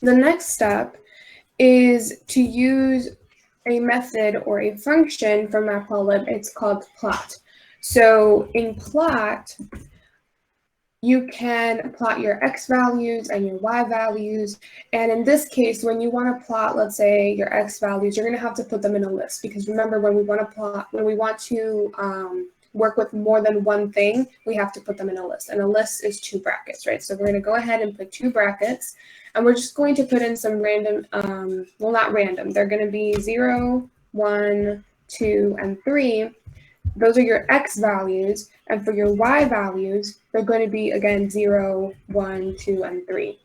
The next step is to use a method or a function from Matplotlib. It's called plot. So in plot, you can plot your x values and your y values. And in this case, when you want to plot, let's say, your x values, you're going to have to put them in a list. Because remember, when we want to work with more than one thing, we have to put them in a list. And a list is 2 brackets, right? So we're going to go ahead and put 2 brackets. And we're just going to put in some random, well, not random. They're going to be 0, 1, 2, and 3. Those are your x values, and for your y values, they're going to be, again, 0, 1, 2, and 3.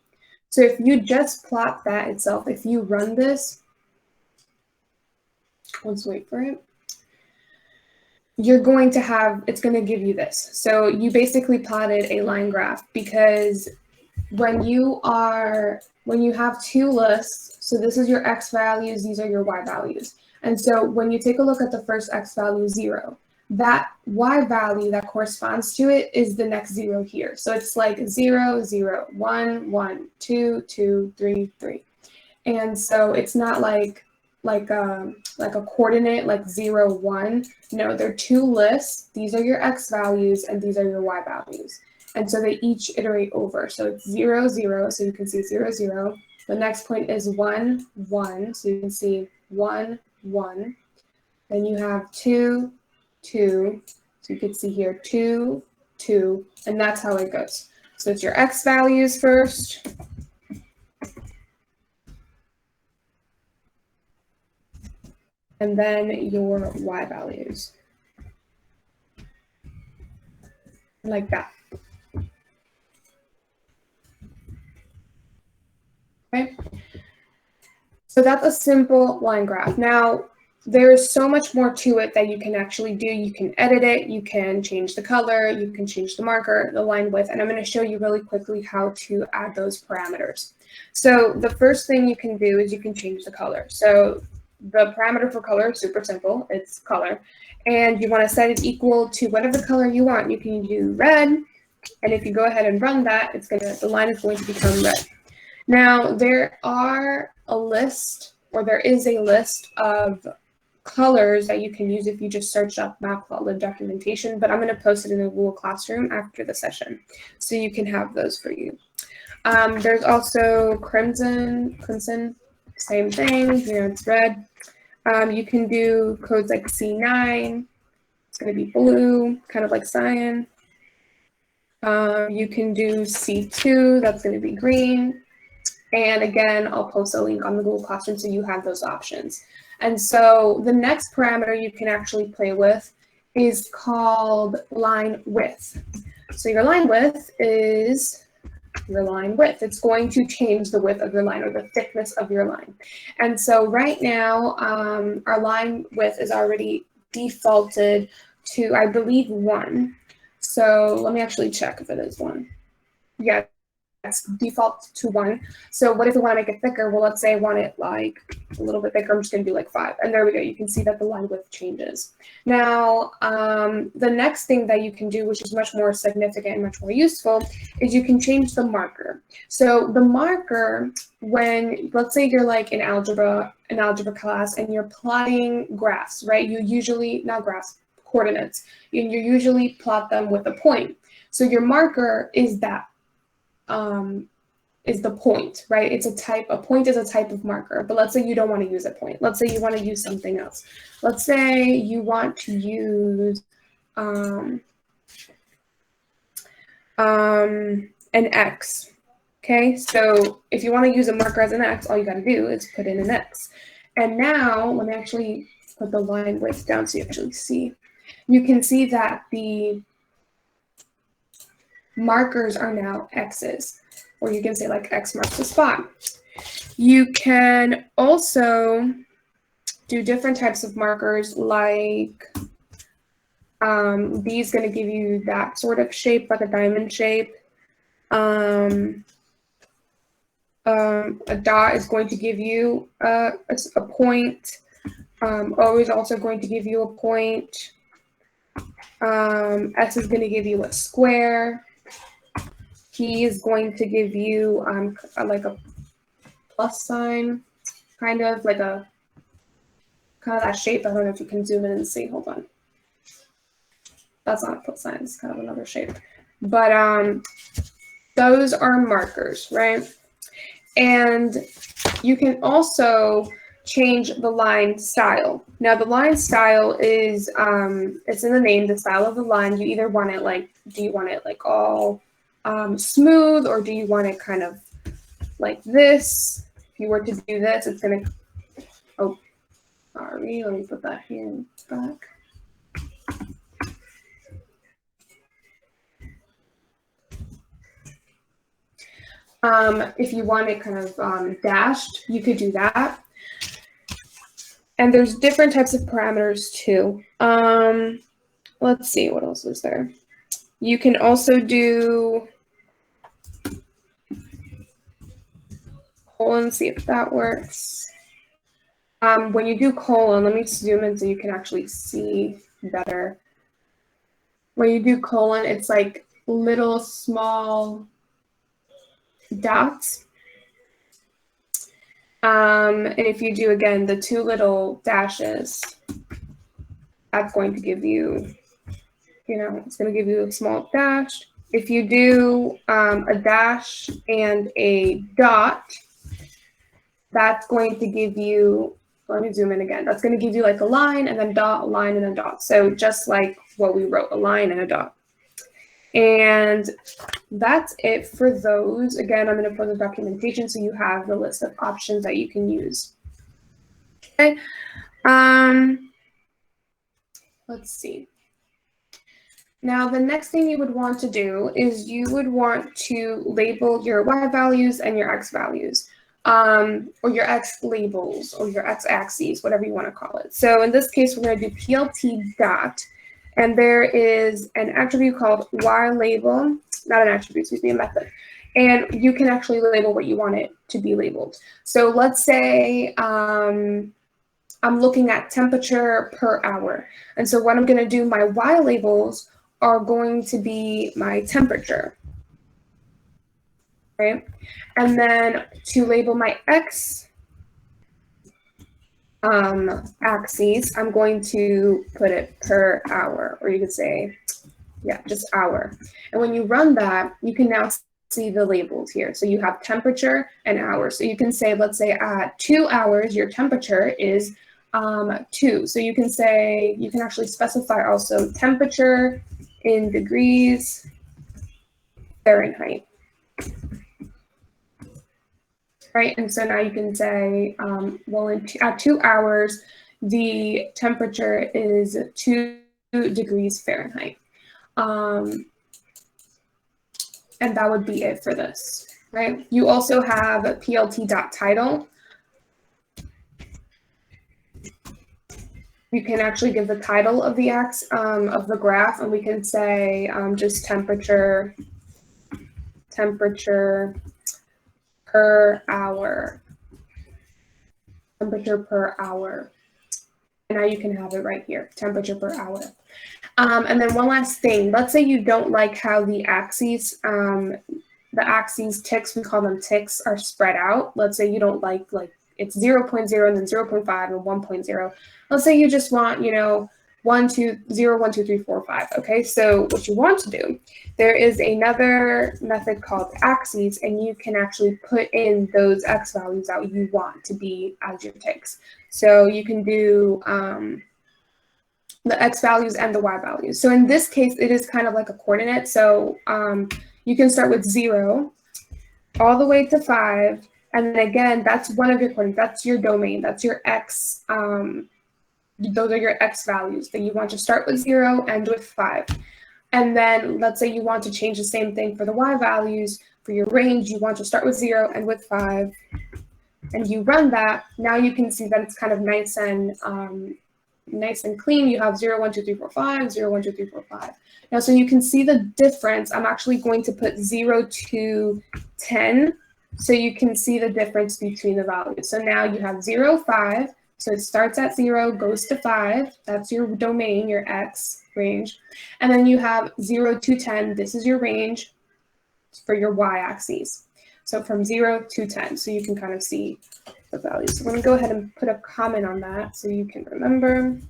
So if you just plot that itself, if you run this, let's wait for it, you're going to have, it's going to give you this. So you basically plotted a line graph, because when you have 2 lists, so this is your x values, these are your y values. And so when you take a look at the first x value, 0, that y value that corresponds to it is the next 0 here. So it's like 0, 0, 1, 1, 2, 2, 3, 3. And so it's not like a coordinate like 0, 1. No, they're 2 lists. These are your x values and these are your y values. And so they each iterate over. So it's 0, 0, so you can see 0, 0. The next point is 1, 1, so you can see 1, 1. Then you have 2, 2, so you can see here 2, 2, and that's how it goes. So it's your x values first. And then your y values. Like that. Okay. So that's a simple line graph. Now, there is so much more to it that you can actually do. You can edit it, you can change the color, you can change the marker, the line width, and I'm going to show you really quickly how to add those parameters. So the first thing you can do is you can change the color. So the parameter for color is super simple. It's color. And you want to set it equal to whatever color you want. You can do red, and if you go ahead and run that, the line is going to become red. Now, there is a list of colors that you can use if you just search up Matplotlib documentation, but I'm going to post it in the Google Classroom after the session, so you can have those for you. There's also crimson, same thing, it's red. You can do codes like C9, it's going to be blue, kind of like cyan. You can do C2, that's going to be green. And again, I'll post a link on the Google Classroom so you have those options. And so the next parameter you can actually play with is called line width. So your line width is your line width. It's going to change the width of your line or the thickness of your line. And so right now, our line width is already defaulted to, I believe, 1. So let me actually check if it is 1. Yeah, it's default to 1. So what if we want to make it thicker? Well, let's say I want it like a little bit thicker. I'm just going to do like 5. And there we go. You can see that the line width changes. Now, the next thing that you can do, which is much more significant and much more useful, is you can change the marker. So the marker, when, let's say you're like in algebra class and you're plotting graphs, right? You usually, not graphs, coordinates. You usually plot them with a point. So your marker is that. Is the point, right? A point is a type of marker, but let's say you don't want to use a point. Let's say you want to use something else. Let's say you want to use an X. Okay, so if you want to use a marker as an X, all you got to do is put in an X. And now, let me actually put the line width down so you actually see. You can see that the markers are now X's, or you can say like X marks the spot. You can also do different types of markers, like these going to give you that sort of shape, like a diamond shape. A dot is going to give you a point. O is also going to give you a point. S is going to give you a square. P is going to give you like a plus sign, kind of that shape. I don't know if you can zoom in and see. Hold on. That's not a plus sign. It's kind of another shape. But those are markers, right? And you can also change the line style. Now the line style is, it's in the name, the style of the line. You either want it do you want it all smooth, or do you want it kind of like this? If you were to do this, it's gonna, oh, sorry, let me put that here back. If you want it kind of dashed, you could do that. And there's different types of parameters too. Let's see, what else is there? You can also do colon, see if that works. When you do colon, let me zoom in so you can actually see better. When you do colon, it's like little small dots. And if you do, again, the two little dashes, that's going to give you, it's going to give you a small dash. If you do a dash and a dot, that's going to give you, let me zoom in again. That's going to give you like a line and then dot, a line and a dot. So just like what we wrote, a line and a dot. And that's it for those. Again, I'm going to put the documentation so you have the list of options that you can use. Okay. Let's see. Now, the next thing you would want to do is you would want to label your Y values and your X values, or your X labels, or your X axes, whatever you want to call it. So in this case, we're going to do PLT dot. And there is an attribute called Y label, not an attribute, excuse me, a method. And you can actually label what you want it to be labeled. So let's say I'm looking at temperature per hour. And so what I'm going to do, my Y labels are going to be my temperature, right? And then to label my X axes, I'm going to put it per hour, or you could say, yeah, just hour. And when you run that, you can now see the labels here. So you have temperature and hour. So you can say, let's say at 2 hours, your temperature is 2. So you can say, you can actually specify also temperature in degrees Fahrenheit. Right, and so now you can say, well, at 2 hours, the temperature is 2 degrees Fahrenheit. And that would be it for this, right? You also have PLT.title. You can actually give the title of the of the graph, and we can say just temperature per hour, temperature per hour. And now you can have it right here, temperature per hour. And then one last thing, let's say you don't like how the axes ticks, we call them ticks, are spread out. Let's say you don't like it's 0.0 and then 0.5 and 1.0. Let's say you just want, 1, 2, 0, 1, 2, 3, 4, 5. Okay, so what you want to do, there is another method called axes, and you can actually put in those X values that you want to be as your ticks. So you can do the X values and the Y values. So in this case, it is kind of like a coordinate. So you can start with 0 all the way to 5. And then again, that's one of your coordinates. That's your domain. That's your X. Those are your X values that you want to start with 0, end with 5. And then let's say you want to change the same thing for the Y values. For your range, you want to start with 0, end with 5. And you run that. Now you can see that it's kind of nice and clean. You have 0, 1, 2, 3, 4, 5, 0, 1, 2, 3, 4, 5. Now, so you can see the difference. I'm actually going to put 0 to 10. So you can see the difference between the values. So now you have 0, 5. So it starts at 0, goes to 5. That's your domain, your X range. And then you have 0 to 10. This is your range for your Y axes. So from 0 to 10, so you can kind of see the values. So let me go ahead and put a comment on that so you can remember.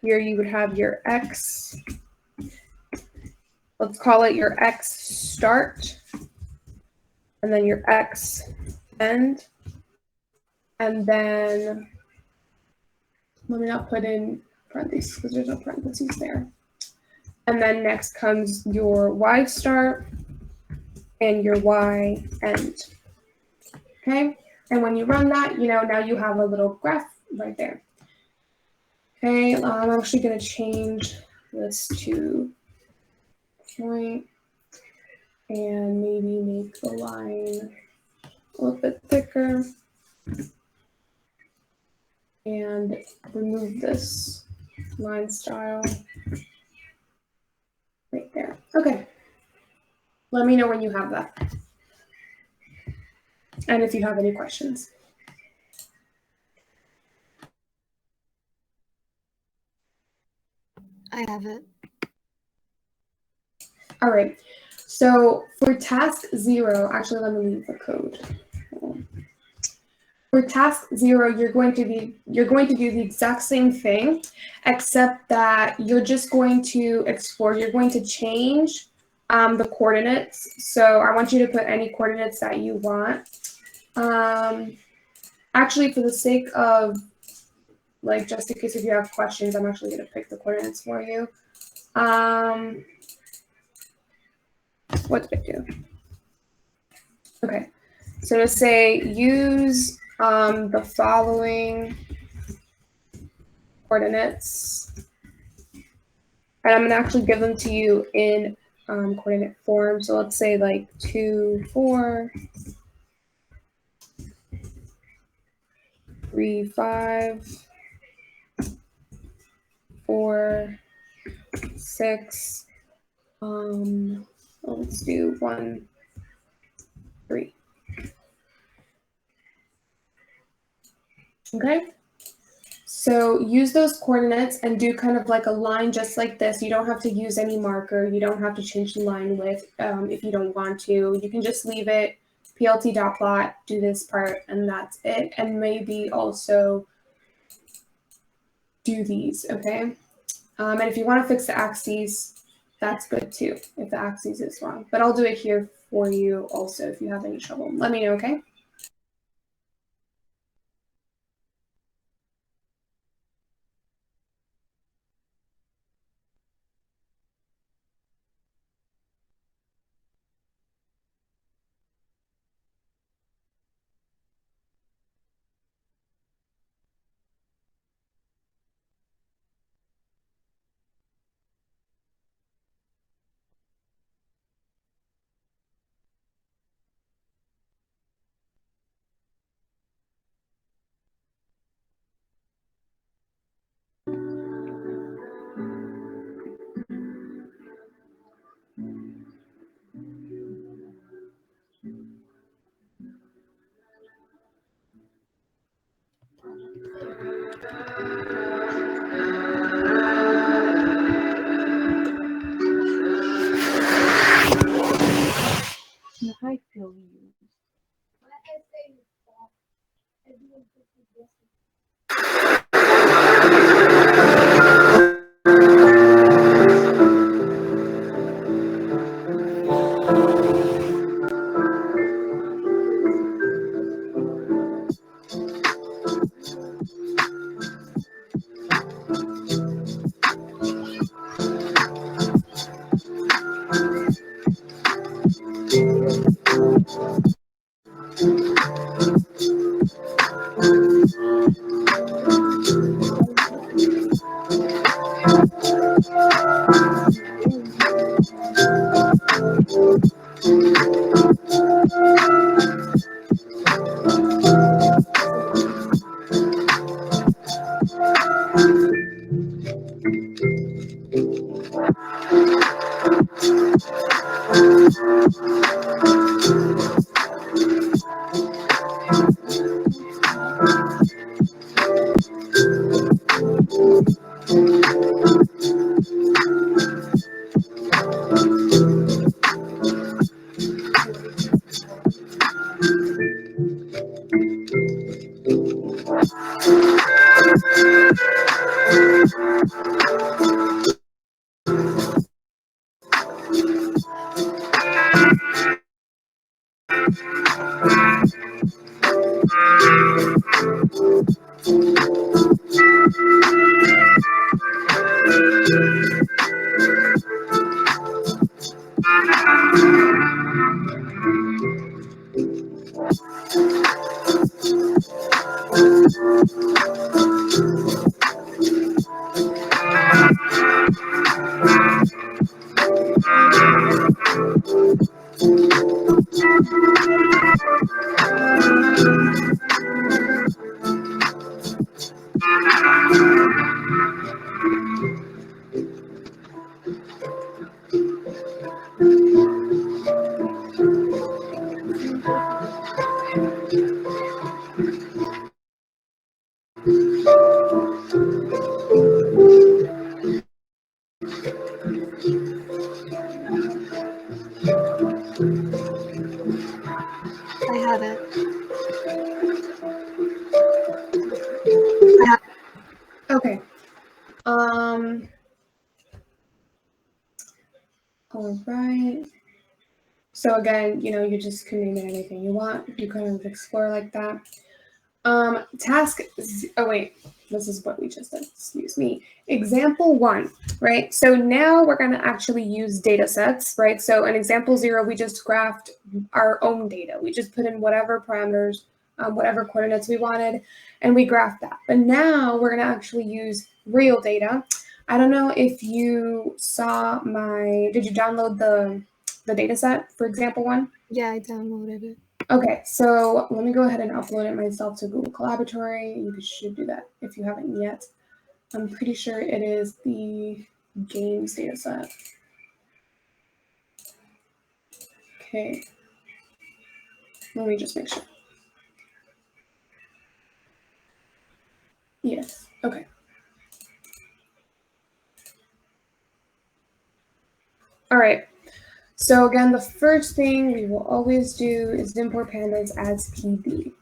Here you would have your X. Let's call it your X start, and then your X end. And then let me not put in parentheses because there's no parentheses there. And then next comes your Y start and your Y end. Okay, and when you run that, now you have a little graph right there. Okay, I'm actually going to change this to point and maybe make the line a little bit thicker and remove this line style right there. Okay, let me know when you have that and if you have any questions. I have it. All right, so for task 0, actually let me leave the code. For task 0, you're going to do the exact same thing, except that you're just going to explore. You're going to change the coordinates. So I want you to put any coordinates that you want. Actually, for the sake of, just in case if you have questions, I'm actually going to pick the coordinates for you. What did I do? Okay, so to say use the following coordinates, and I'm going to actually give them to you in coordinate form. So let's say 2, 4, 3, 5, 4, 6. Let's do 1, 3. Okay. So use those coordinates and do kind of like a line just like this. You don't have to use any marker. You don't have to change the line width if you don't want to. You can just leave it plt.plot, do this part, and that's it. And maybe also do these, okay? And if you want to fix the axes, that's good too, if the axes is wrong. But I'll do it here for you also if you have any trouble. Let me know, okay? I feel you. I have it. Okay. All right. So again, you just can name it anything you want. You kind of explore like that. Oh wait, this is what we just did. Excuse me. Example 1, right? So now we're going to actually use data sets, right? So in example 0, we just graphed our own data. We just put in whatever parameters, whatever coordinates we wanted, and we graphed that. But now we're going to actually use real data. I don't know if you saw did you download the data set for example 1? Yeah, I downloaded it. Okay, so let me go ahead and upload it myself to Google Collaboratory. You should do that if you haven't yet. I'm pretty sure it is the games data set. Okay, let me just make sure. Yes, okay. All right, so again, the first thing we will always do is import pandas as PD.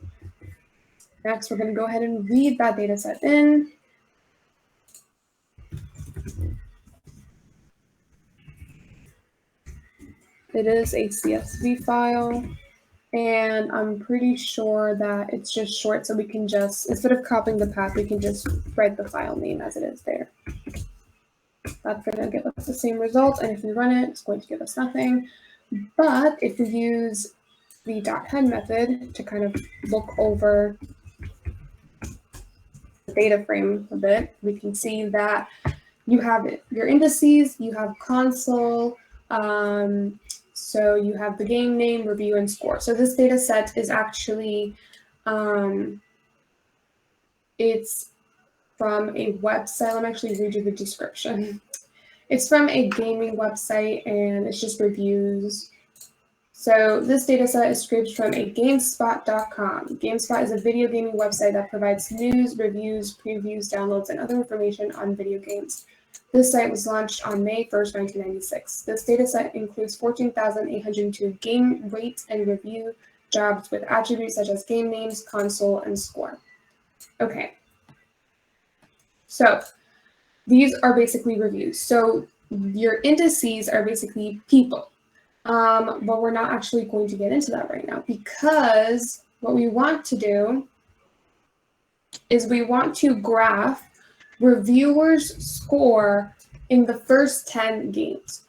Next, we're going to go ahead and read that data set in. It is a CSV file, and I'm pretty sure that it's just short, so we can just, instead of copying the path, we can just write the file name as it is there. That's going to give us the same result, and if we run it, it's going to give us nothing. But if we use the .head method to kind of look over the data frame a bit, we can see that you have your indices, you have console, so you have the game name, review, and score. So this data set is actually, it's from a website. Let me actually read you the description. It's from a gaming website, and it's just reviews. So this data set is scraped from a GameSpot.com. GameSpot is a video gaming website that provides news, reviews, previews, downloads, and other information on video games. This site was launched on May 1st, 1996. This dataset includes 14,802 game rate and review jobs with attributes such as game names, console, and score. Okay. So these are basically reviews. So your indices are basically people. But we're not actually going to get into that right now, because what we want to do is we want to graph reviewers' score in the first 10 games.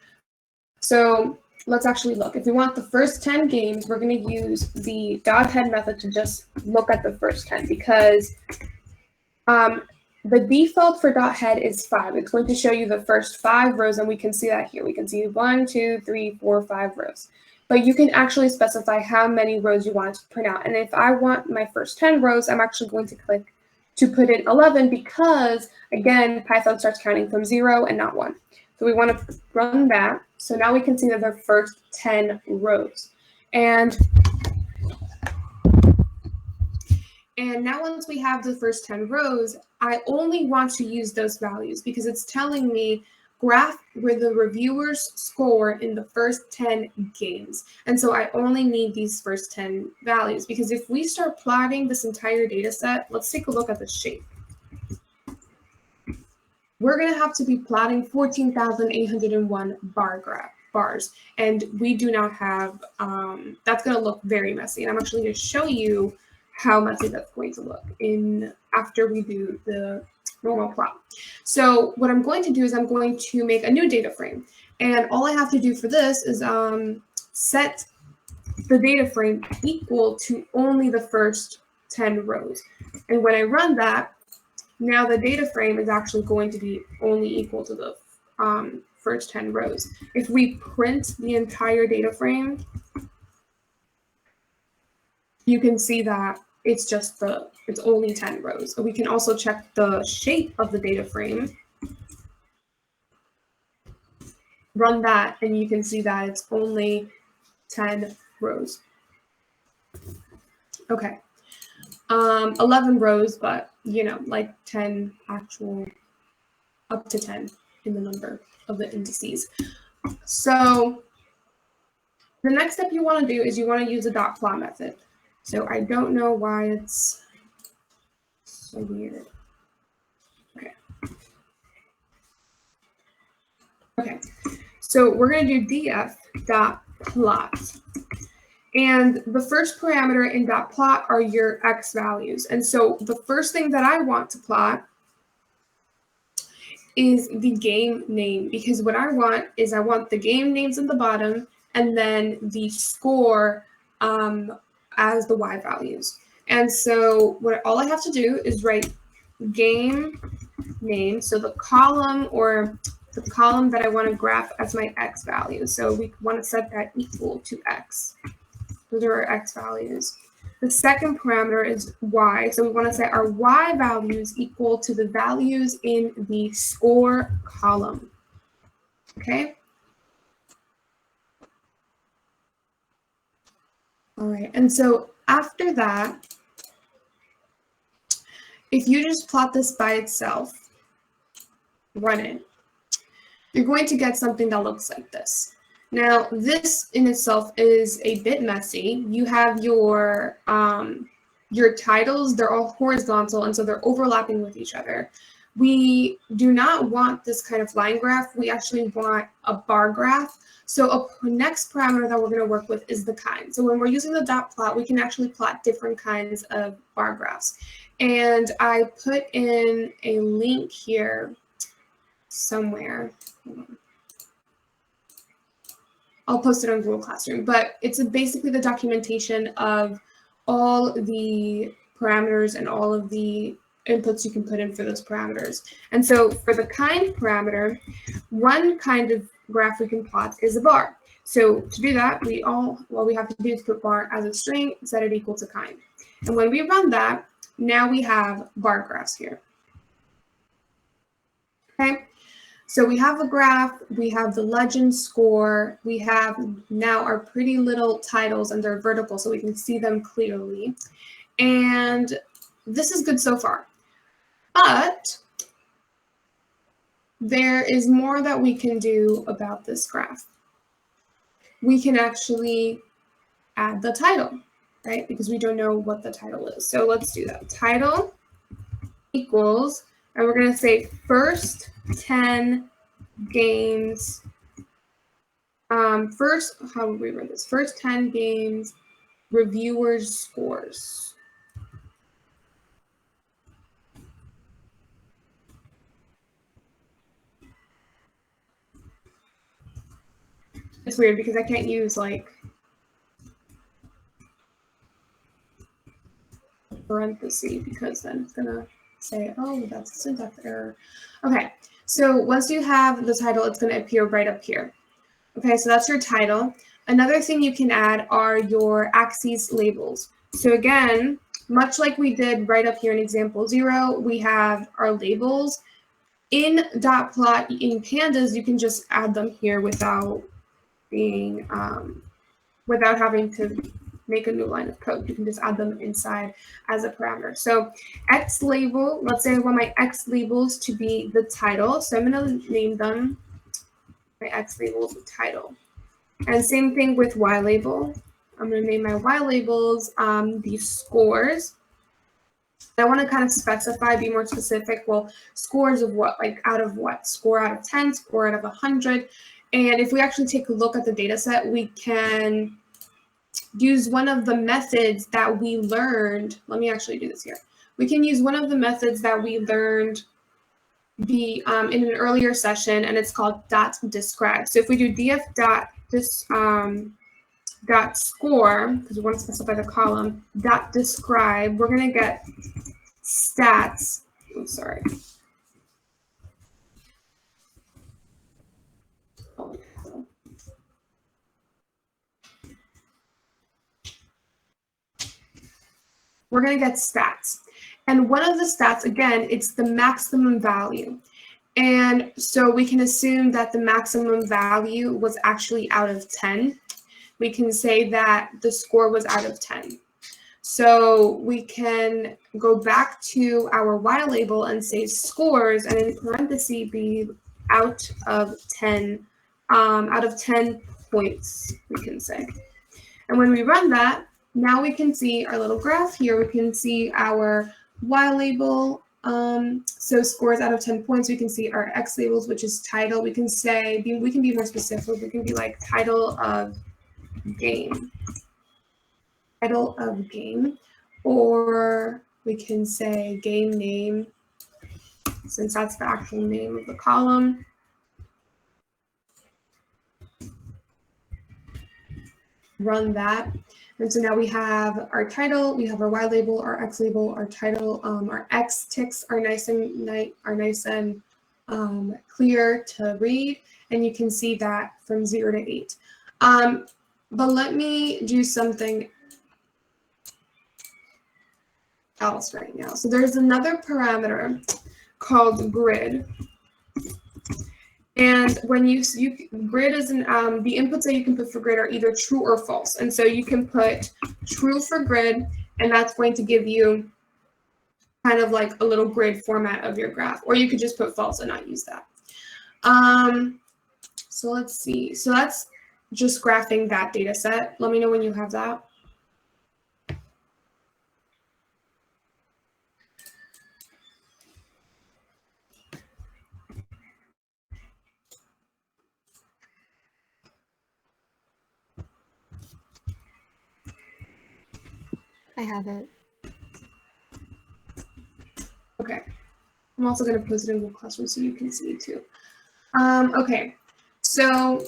So let's actually look. If we want the first 10 games, we're going to use the .head method to just look at the first 10, because the default for .head is 5. It's going to show you the first 5 rows, and we can see that here. We can see 1, 2, 3, 4, 5 rows. But you can actually specify how many rows you want to print out. And if I want my first 10 rows, I'm actually going to click to put in 11, because, again, Python starts counting from 0 and not 1. So we want to run that. So now we can see that the first 10 rows. And now once we have the first 10 rows, I only want to use those values because it's telling me graph where the reviewers score in the first 10 games. And so I only need these first 10 values, because if we start plotting this entire data set, let's take a look at the shape. We're going to have to be plotting 14,801 bars, and we do not have, that's going to look very messy. And I'm actually going to show you how messy that's going to look after we do the normal plot. So what I'm going to do is I'm going to make a new data frame. And all I have to do for this is set the data frame equal to only the first 10 rows. And when I run that, now the data frame is actually going to be only equal to the first 10 rows. If we print the entire data frame, you can see that it's only 10 rows. We can also check the shape of the data frame. Run that, and you can see that it's only 10 rows. Okay. 11 rows, but like 10 actual, up to 10 in the number of the indices. So the next step you want to do is you want to use the dot plot method. So I don't know why it's so weird. Okay. So we're going to do df dot plot. And the first parameter in dot plot are your x values. And so the first thing that I want to plot is the game name, because what I want is I want the game names at the bottom and then the score as the y values. And so all I have to do is write game name, so the column that I want to graph as my x value. So we want to set that equal to x. Those are our x values. The second parameter is y. So we want to set our y values equal to the values in the score column. Okay? All right. And so after that, if you just plot this by itself, run it, you're going to get something that looks like this. Now, this in itself is a bit messy. You have your titles, they're all horizontal, and so they're overlapping with each other. We do not want this kind of line graph. We actually want a bar graph. So a next parameter that we're going to work with is the kind. So when we're using the dot plot, we can actually plot different kinds of bar graphs. And I put in a link here somewhere. I'll post it on Google Classroom, but it's basically the documentation of all the parameters and all of the inputs you can put in for those parameters. And so for the kind parameter, one kind of graph we can plot is a bar. So to do that, all we have to do is put bar as a string, set it equal to kind. And when we run that, now we have bar graphs here. Okay. So we have a graph, we have the legend score, we have now our pretty little titles, and they're vertical so we can see them clearly. And this is good so far. But there is more that we can do about this graph. We can actually add the title, right? Because we don't know what the title is. So let's do that. Title equals, and we're going to say first 10 games. How would we write this? First 10 games, reviewers' scores. It's weird because I can't use like parentheses because then it's gonna say, oh, that's a syntax error. Okay, so once you have the title, it's gonna appear right up here. Okay, so that's your title. Another thing you can add are your axes labels. So again, much like we did right up here in example 0, we have our labels. In dot plot, in pandas, you can just add them here without having to make a new line of code. You can just add them inside as a parameter. So X label, let's say I want my X labels to be the title. So I'm going to name them my X labels with title. And same thing with Y label. I'm going to name my Y labels the scores. I want to kind of specify, be more specific. Well, scores of what? Like out of what? Score out of 10, score out of 100. And if we actually take a look at the data set, we can use one of the methods that we learned. Let me actually do this here. We can use one of the methods that we learned in an earlier session, and it's called dot describe. So if we do df dot score, because we want to specify the column, dot describe, we're going to get stats. Oh, sorry. We're going to get stats. And one of the stats, again, it's the maximum value. And so we can assume that the maximum value was actually out of 10. We can say that the score was out of 10. So we can go back to our while label and say scores, and in parentheses be out of 10 points, we can say. And when we run that, now we can see our little graph here. We can see our while label. So scores out of 10 points. We can see our X labels, which is title. We can say, we can be more specific. We can be like title of game. Title of game. Or we can say game name, since that's the actual name of the column. Run that. And so now we have our title, we have our Y label, our X label, our title, our X ticks are nice and clear to read, and you can see that from 0 to 8. But let me do something else right now. So there's another parameter called grid. And when grid is the inputs that you can put for grid are either true or false. And so you can put true for grid, and that's going to give you kind of like a little grid format of your graph. Or you could just put false and not use that. So let's see. So that's just graphing that data set. Let me know when you have that. I have it. Okay. I'm also going to post it in Google Classroom so you can see it too. Okay. So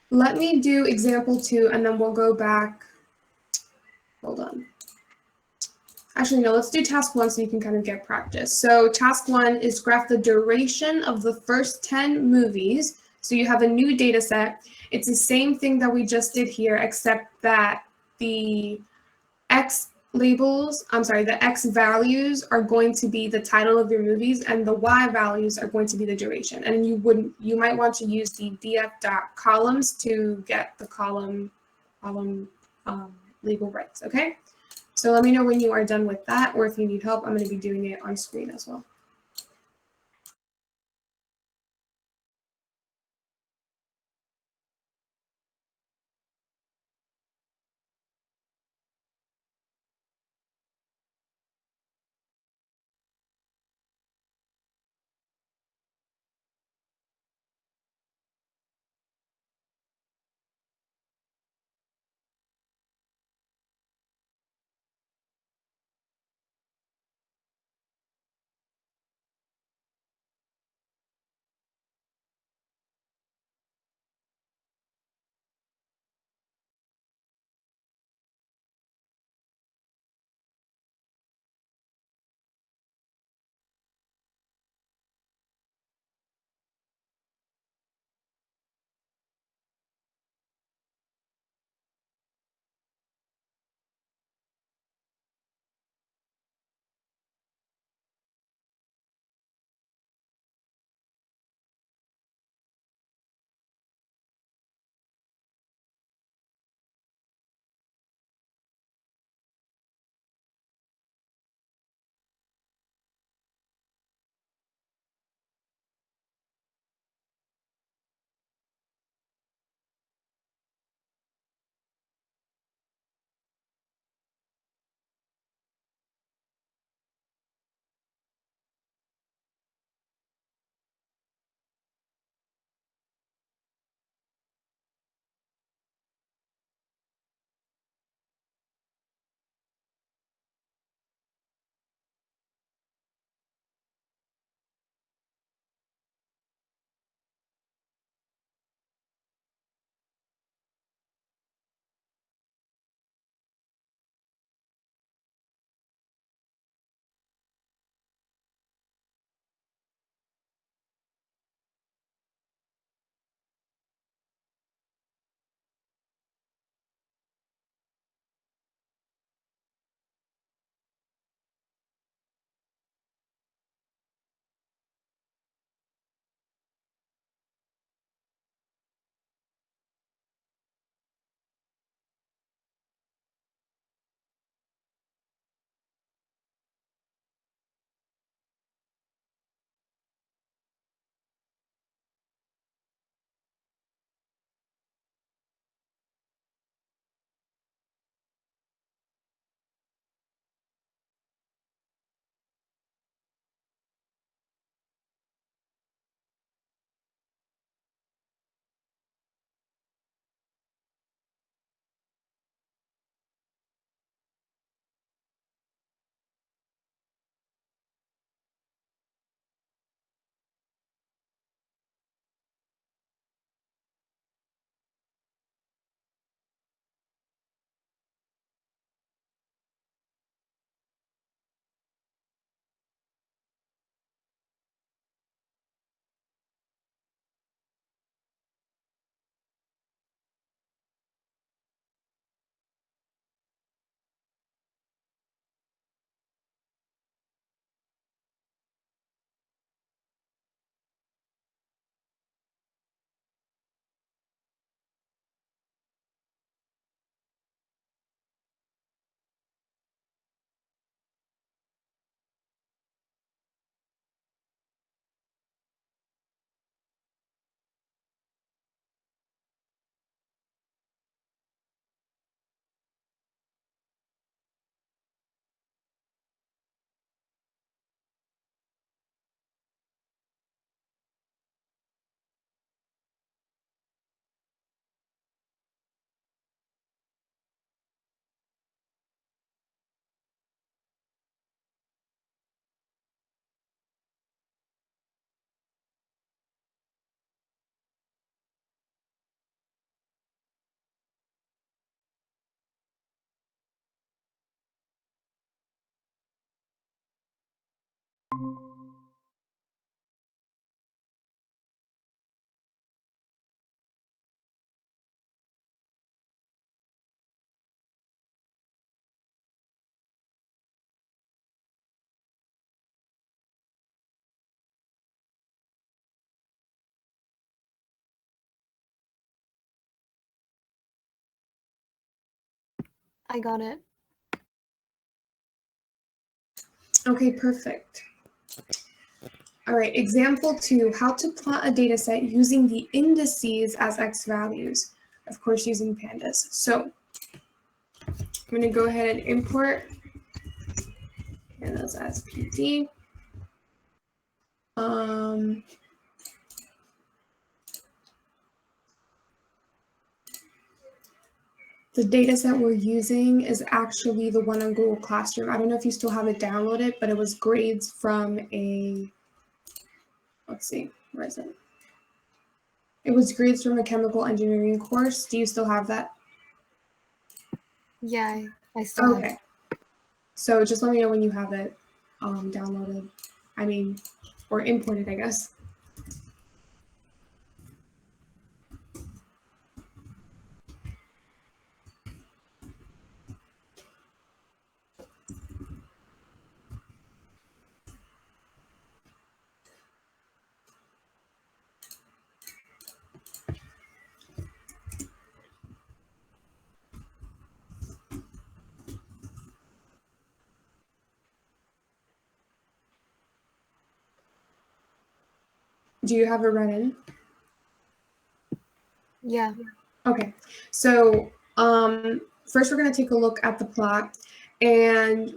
let me do example 2, and then we'll go back. Hold on. Actually, no, let's do task 1 so you can kind of get practice. So task 1 is graph the duration of the first 10 movies. So you have a new data set. It's the same thing that we just did here, except that the X values are going to be the title of your movies, and the Y values are going to be the duration. And you might want to use the df.columns to get the column label right, okay? So let me know when you are done with that, or if you need help, I'm going to be doing it on screen as well. I got it. Okay, perfect. All right, example 2, how to plot a data set using the indices as x values, of course using pandas. So I'm going to go ahead and import pandas as PD. The data set we're using is actually the one on Google Classroom. I don't know if you still have it downloaded, but it was grades from a, let's see, where is it? It was grades from a chemical engineering course. Do you still have that? Yeah, I still have it. Okay. So just let me know when you have it downloaded. Or imported, I guess. Do you have it running? Yeah. Okay, so first we're going to take a look at the plot, and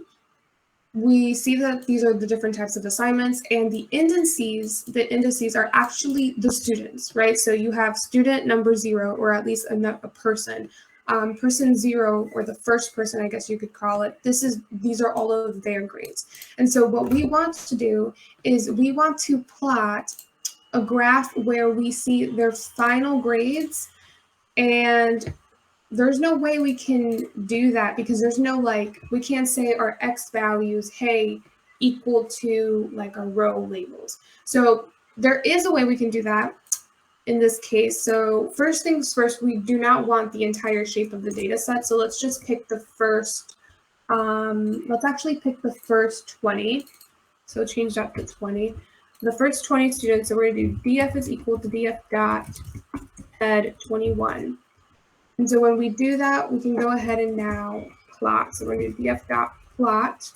we see that these are the different types of assignments, and the indices are actually the students, right? So you have student number 0, or at least a person. Person 0, or the first person, I guess you could call it, these are all of their grades. And so what we want to do is we want to plot a graph where we see their final grades, and there's no way we can do that because there's no, we can't say our x values, hey, equal to like our row labels. So there is a way we can do that in this case. So first things first, we do not want the entire shape of the data set. So let's just pick the first, let's actually pick the first 20. So change that to 20. The first 20 students, so we're going to do BF is equal to BF dot head 21. And so when we do that, we can go ahead and now plot. So we're going to do BF dot plot.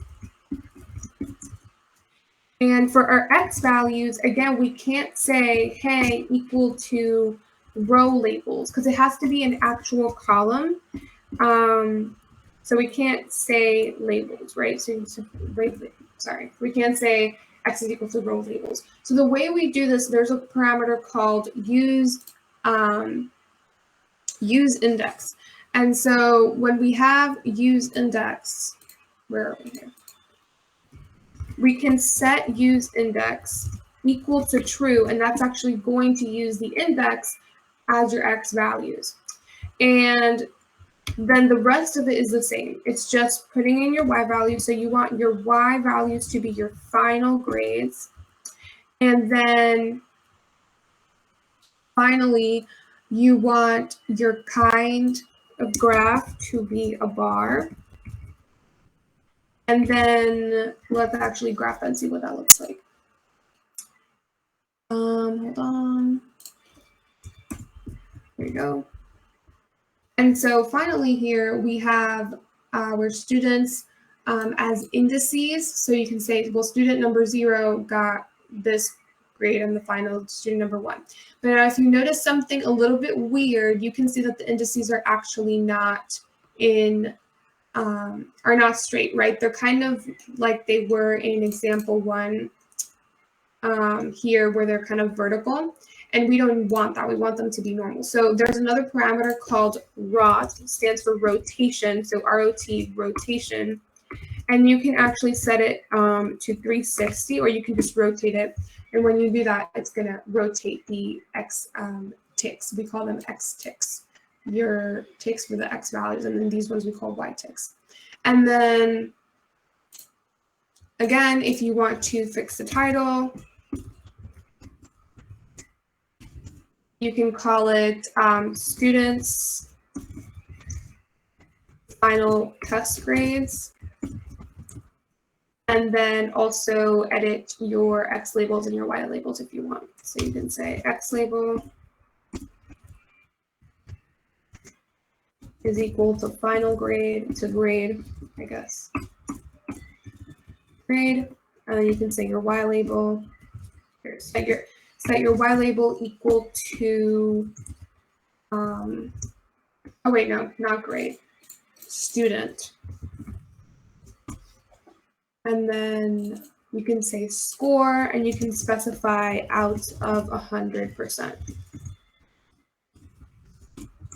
And for our x values, again, we can't say, hey, equal to row labels, because it has to be an actual column. So we can't say labels, right? We can't say x is equal to row labels. So the way we do this, there's a parameter called use index. And so when we have use index, where are we here? We can set use index equal to true, and that's actually going to use the index as your x values. And then the rest of it is the same. It's just putting in your y values. So you want your y values to be your final grades. And then finally, you want your kind of graph to be a bar. And then let's actually graph and see what that looks like. Hold on. There you go. And so finally here we have our students as indices. So you can say, well, student number 0 got this grade and the final student number 1. But if you notice something a little bit weird, you can see that the indices are actually not are not straight, right? They're kind of like they were in example 1 here, where they're kind of vertical. And we don't want that. We want them to be normal. So there's another parameter called ROT, stands for rotation. So ROT, rotation. And you can actually set it to 360, or you can just rotate it. And when you do that, it's going to rotate the X ticks. We call them X ticks. Your ticks for the X values. And then these ones we call Y ticks. And then Again, if you want to fix the title, you can call it students final test grades, and then also edit your X labels and your Y labels if you want. So you can say X label is equal to final grade, to grade, I guess. Grade, and then you can say your Y label. Here, set your Y label equal to, oh wait, no, not grade, student. And then you can say score, and you can specify out of 100%.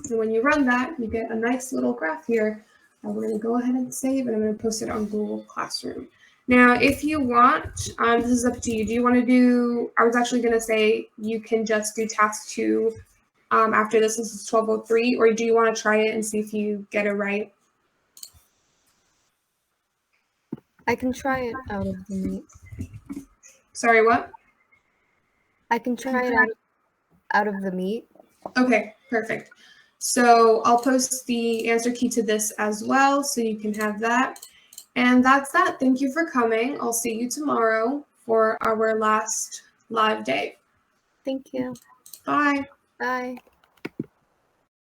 And when you run that, you get a nice little graph here. We're going to go ahead and save, and I'm going to post it on Google Classroom. Now, if you want, this is up to you. Do you want to do, I was actually going to say you can just do task 2 after this. This is 12:03, or do you want to try it and see if you get it right? I can try it out of the meet. Sorry, what? I can try it out of the meet. Okay, perfect. So I'll post the answer key to this as well, so you can have that. And that's that. Thank you for coming. I'll see you tomorrow for our last live day. Thank you. Bye. Bye.